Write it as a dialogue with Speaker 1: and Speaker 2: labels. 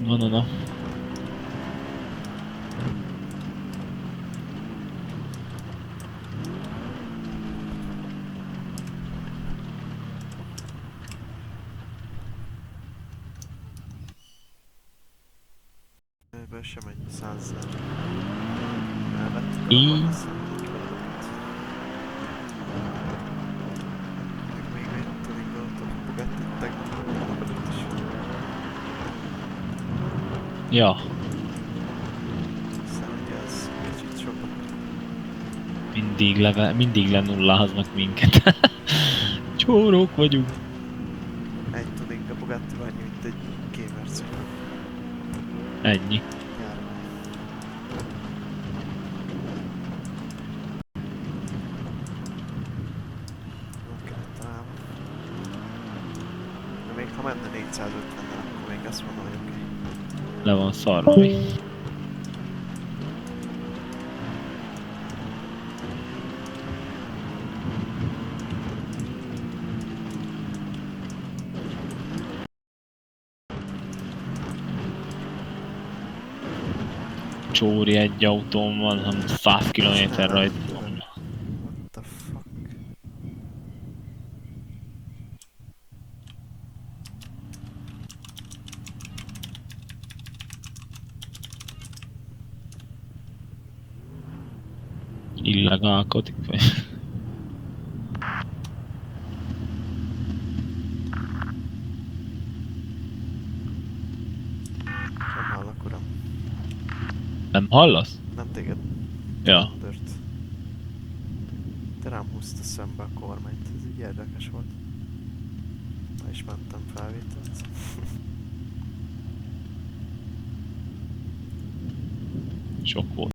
Speaker 1: Na.
Speaker 2: Ebből sem egy 100 000. Elvettük a
Speaker 1: Így.
Speaker 2: laborneszemnek valamiket. Meg még egy tuningolt a Bugattit tegnap előtt is.
Speaker 1: Ja,
Speaker 2: Aztán ugye ez kicsit sokat.
Speaker 1: mindig lenulláznak minket. Csórók vagyunk.
Speaker 2: Egy tuning a Bugattival annyi, mint egy gamercik.
Speaker 1: Ennyi.
Speaker 2: Járvány. Jó kellett talán. De még ha menne 450-nel, akkor még azt mondom, hogy oké.
Speaker 1: Le van szarva mi. Csóri egy autón van, hanem 100 km rajta.
Speaker 2: What the fuck?
Speaker 1: Illegálkodik vagy?
Speaker 2: Nem hallak, uram.
Speaker 1: Nem hallasz?
Speaker 2: Nem téged.
Speaker 1: Ja.
Speaker 2: Rendőrt. Te rám húzta szembe a kormányt, ez így érdekes volt. Ma is mentem felvételt.
Speaker 1: Sok volt.